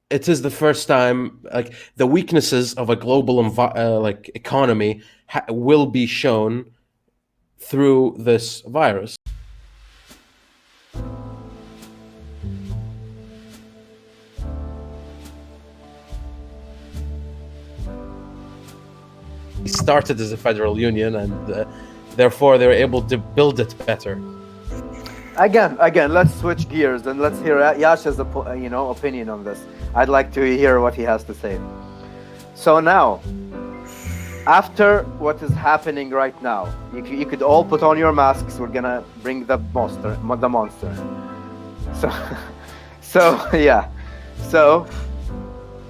it is the first time like the weaknesses of a global like economy will be shown through this virus. It started as a federal union, and therefore they're able to build it better. Again, let's switch gears and let's hear Yasha's opinion on this. I'd like to hear what he has to say. So now, after what is happening right now, you could all put on your masks. We're gonna bring the monster. So yeah. So,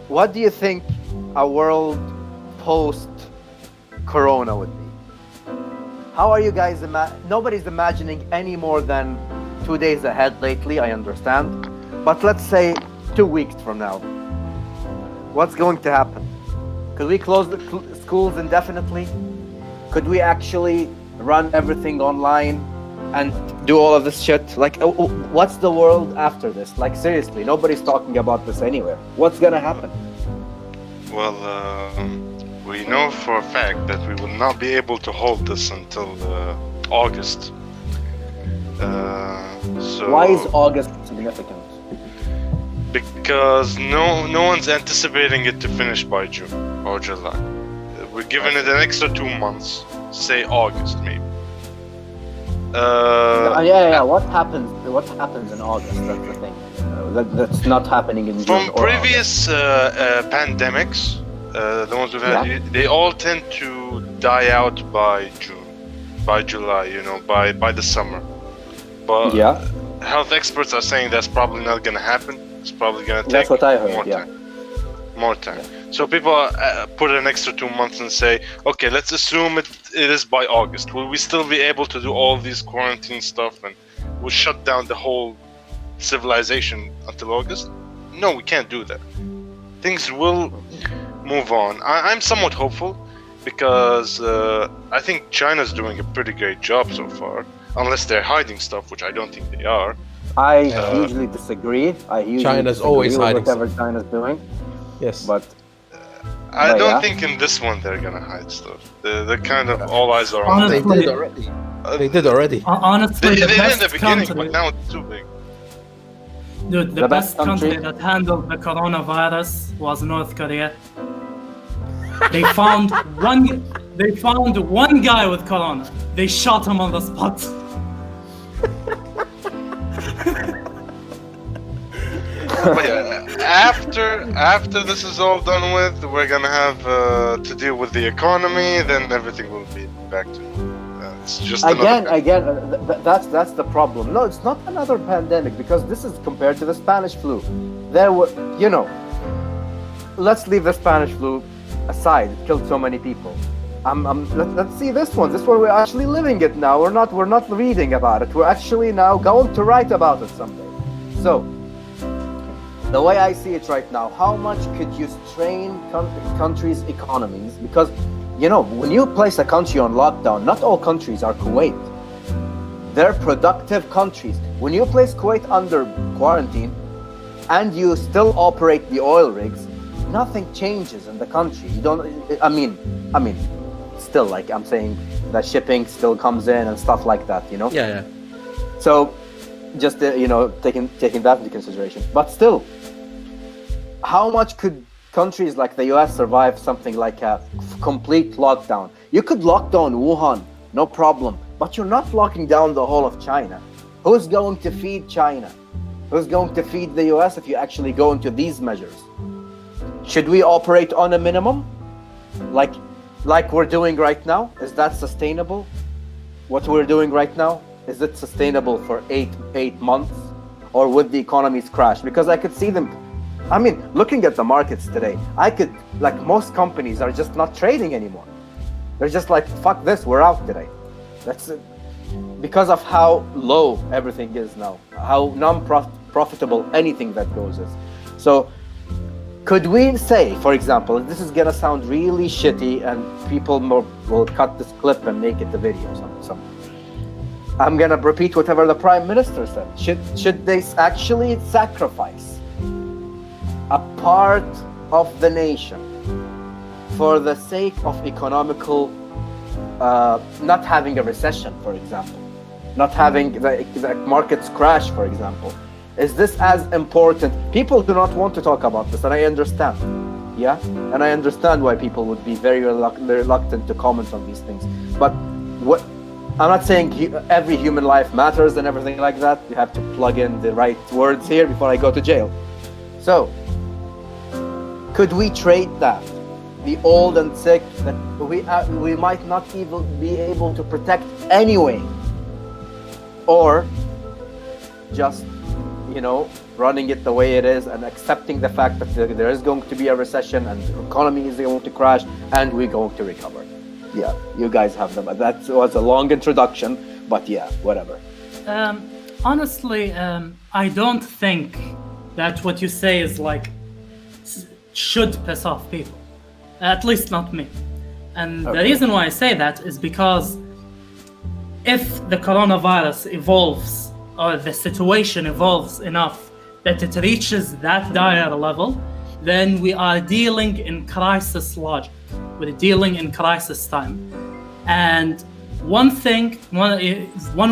what do you think a world post-corona would be? How are you guys? Nobody's imagining any more than 2 days ahead lately, I understand. But let's say 2 weeks from now. What's going to happen? Could we close the schools indefinitely? Could we actually run everything online and do all of this shit? Like, what's the world after this? Like, seriously, nobody's talking about this anywhere. What's gonna happen? Well, we know for a fact that we will not be able to hold this until August. So why is August significant? Because no one's anticipating it to finish by June or July. We're giving it an extra 2 months, say August maybe. What happens in August? That's the thing. That's not happening in June. From previous pandemics, the ones we've had, they all tend to die out by June, by July, by the summer. But health experts are saying that's probably not going to happen. It's probably going to take more time. Yeah. So people put an extra 2 months and say, okay, let's assume it is by August. Will we still be able to do all these quarantine stuff and we'll shut down the whole civilization until August? No, we can't do that. Things will move on. I'm somewhat hopeful because I think China's doing a pretty great job so far, unless they're hiding stuff, which I don't think they are. I hugely disagree. China's always hiding whatever China's doing. Yes, but I don't think in this one they're gonna hide stuff. They're kind of all eyes are on. They did already. Honestly, they the did best in the beginning, country, but now it's too big. dude, the best country that handled the coronavirus was North Korea. They found one guy with corona. They shot him on the spot. But after this is all done with, we're gonna have to deal with the economy. Then everything will be back to it's just that's the problem. No, it's not another pandemic because this is compared to the Spanish flu. There were, let's leave the Spanish flu aside. It killed so many people. Let's see this one. This one we're actually living it now. We're not reading about it. We're actually now going to write about it someday. So, the way I see it right now, how much could you strain countries' economies? Because, when you place a country on lockdown, not all countries are Kuwait. They're productive countries. When you place Kuwait under quarantine and you still operate the oil rigs, nothing changes in the country. You don't, I mean, still, like I'm saying, the shipping still comes in and stuff like that, Yeah. So, just taking that into consideration. But still, how much could countries like the US survive something like a complete lockdown? You could lock down Wuhan, no problem, but you're not locking down the whole of China. Who's going to feed China? Who's going to feed the US if you actually go into these measures? Should we operate on a minimum? Like we're doing right now? Is that sustainable? What we're doing right now? Is it sustainable for eight months? Or would the economies crash? Because I could see them, looking at the markets today, most companies are just not trading anymore. They're just like, fuck this, we're out today. That's it. Because of how low everything is now, how non-profitable anything that goes is. So, could we say, for example, this is gonna sound really shitty and people will cut this clip and make it a video or something. I'm gonna repeat whatever the Prime Minister said. Should they actually sacrifice a part of the nation for the sake of economical, not having a recession, for example, not having the markets crash, for example? Is this as important? People do not want to talk about this, and I understand. Yeah, and I understand why people would be very reluctant to comment on these things. But what I'm not saying every human life matters and everything like that. You have to plug in the right words here before I go to jail. So, could we trade that? The old and sick that we might not even be able to protect anyway, or just, running it the way it is and accepting the fact that there is going to be a recession and the economy is going to crash and we're going to recover. Yeah, you guys have them. That was a long introduction, but yeah, whatever. Honestly, I don't think that what you say is should piss off people. At least not me. And the reason why I say that is because if the coronavirus evolves or the situation evolves enough that it reaches that dire level, then we are dealing in crisis logic. We're dealing in crisis time. And one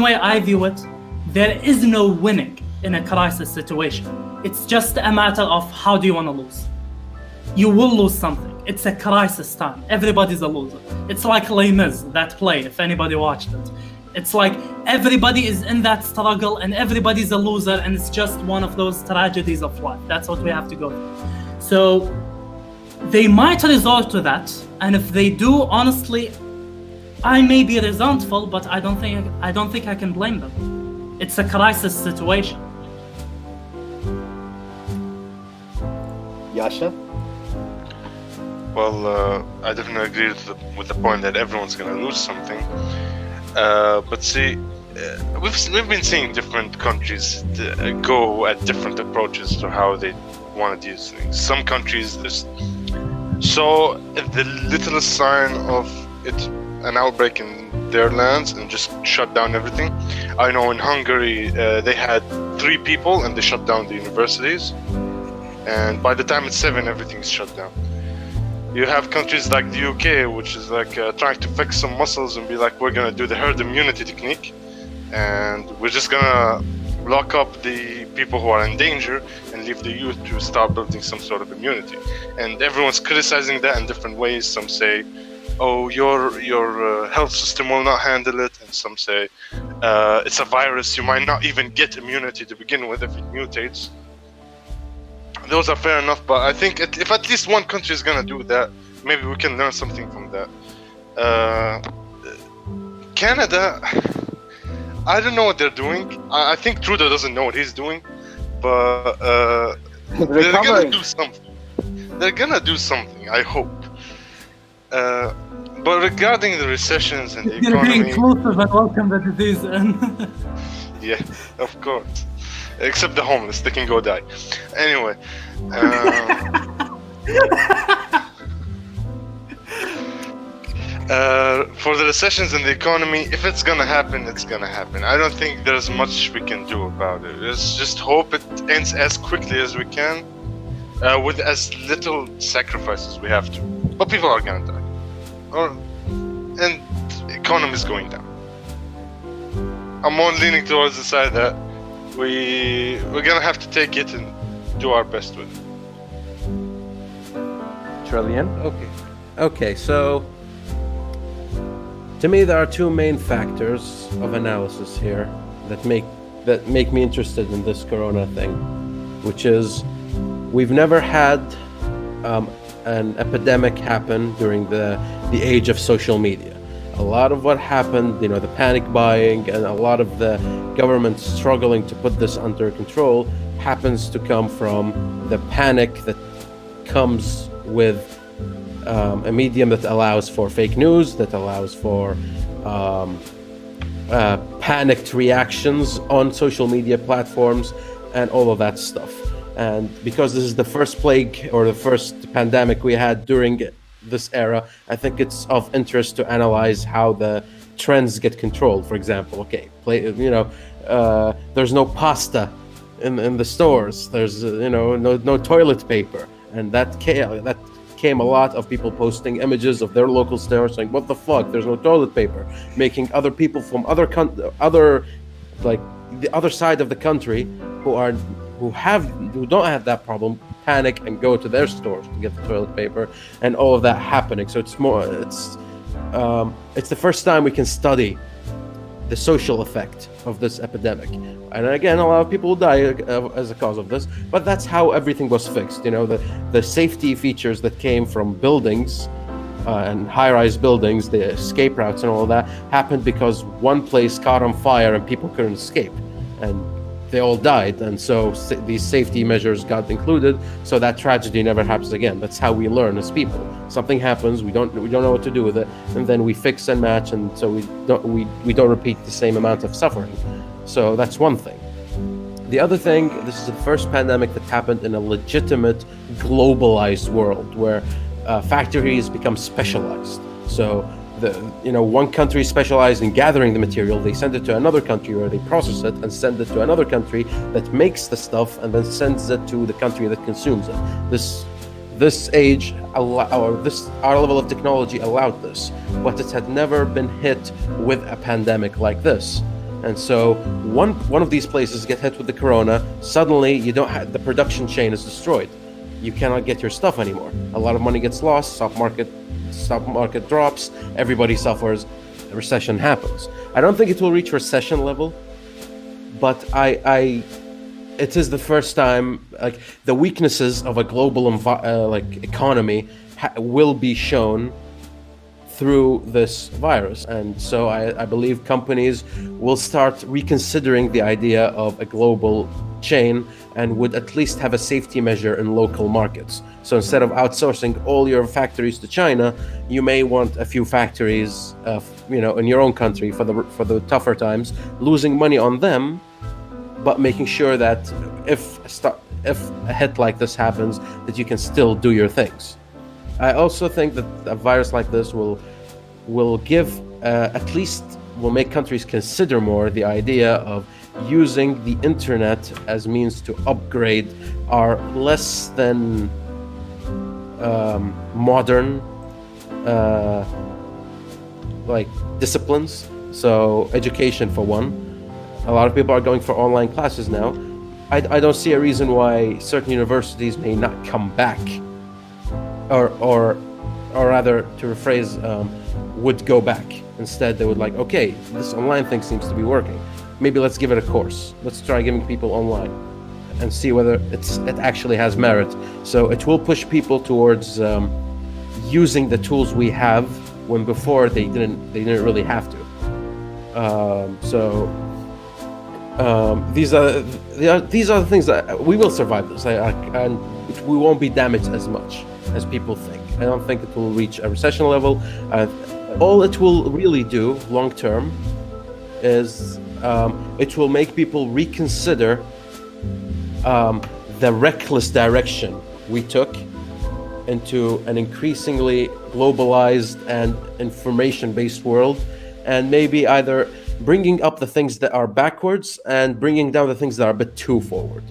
way I view it, there is no winning in a crisis situation. It's just a matter of how do you want to lose. You will lose something. It's a crisis time. Everybody's a loser. It's like Les Mis, that play, if anybody watched it. It's like everybody is in that struggle and everybody's a loser, and it's just one of those tragedies of life. That's what we have to go through. So they might resort to that, and if they do, honestly, I may be resentful, but I don't think I can blame them. It's a crisis situation. Yasha? Well, I definitely agree with the point that everyone's going to lose something. But see, we've been seeing different countries go at different approaches to how they want to do things. Some countries just saw the littlest sign of it, an outbreak in their lands, and just shut down everything. I know in Hungary they had 3 people and they shut down the universities, and by the time it's 7, everything's shut down. You have countries like the UK, which is trying to fix some muscles and be like, we're gonna do the herd immunity technique, and we're just gonna lock up the people who are in danger and leave the youth to start building some sort of immunity. And everyone's criticizing that in different ways. Some say, oh, your health system will not handle it, and some say it's a virus, you might not even get immunity to begin with if it mutates. Those are fair enough, but I think if at least one country is gonna do that, maybe we can learn something from that. Canada, I don't know what they're doing. I think Trudeau doesn't know what he's doing, but they're gonna do something. They're gonna do something, I hope. But regarding the recessions and the economy... You're being inclusive and welcome the disease in. Yeah, of course. Except the homeless, they can go die. Anyway. For the recessions in the economy, if it's gonna happen, it's gonna happen. I don't think there's much we can do about it. Let's just hope it ends as quickly as we can, with as little sacrifice as we have to. But people are gonna die. And the economy is going down. I'm more leaning towards the side that we're gonna have to take it and do our best with it. Trillion? Okay, so to me there are 2 main factors of analysis here that make me interested in this corona thing, which is we've never had an epidemic happen during the age of social media. A lot of what happened, the panic buying and a lot of the government struggling to put this under control happens to come from the panic that comes with a medium that allows for fake news, that allows for panicked reactions on social media platforms and all of that stuff. And because this is the first plague or the first pandemic we had during this era, I think it's of interest to analyze how the trends get controlled. For example, there's no pasta in the stores. There's no toilet paper, and that came a lot of people posting images of their local stores saying, "What the fuck? There's no toilet paper," making other people from other like the other side of the country who don't have that problem panic and go to their stores to get the toilet paper, and all of that happening. So it's the first time we can study the social effect of this epidemic. And again, a lot of people will die as a cause of this, but that's how everything was fixed. The safety features that came from buildings and high-rise buildings, the escape routes and all of that, happened because one place caught on fire and people couldn't escape, and they all died. And so these safety measures got included, so that tragedy never happens again. That's how we learn as people. Something happens, we don't know what to do with it, and then we fix and match, and so we don't repeat the same amount of suffering. So that's one thing. The other thing, this is the first pandemic that happened in a legitimate globalized world where factories become specialized. So one country specialized in gathering the material, they send it to another country where they process it and send it to another country that makes the stuff and then sends it to the country that consumes it. This age, our level of technology allowed this, but it had never been hit with a pandemic like this. And so one of these places get hit with the corona, suddenly you don't have, the production chain is destroyed. You cannot get your stuff anymore. A lot of money gets lost, stock market drops, everybody suffers, a recession happens. I don't think it will reach recession level, but it is the first time, like, the weaknesses of a global economy will be shown through this virus. And so I believe companies will start reconsidering the idea of a global chain and would at least have a safety measure in local markets. So instead of outsourcing all your factories to China, you may want a few factories in your own country for the tougher times, losing money on them, but making sure that if a hit like this happens, that you can still do your things. I also think that a virus like this will give will make countries consider more the idea of using the internet as means to upgrade our less than modern disciplines. So education, for one. A lot of people are going for online classes now. I don't see a reason why certain universities may not come back, or rather, to rephrase, would go back. Instead, they would okay, this online thing seems to be working. Maybe let's give it a course. Let's try giving people online and see whether it actually has merit. So it will push people towards using the tools we have when before they didn't really have to. These are the things that we will survive this, and we won't be damaged as much as people think. I don't think it will reach a recession level. All it will really do long term is it will make people reconsider the reckless direction we took into an increasingly globalized and information-based world, and maybe either bringing up the things that are backwards and bringing down the things that are a bit too forward.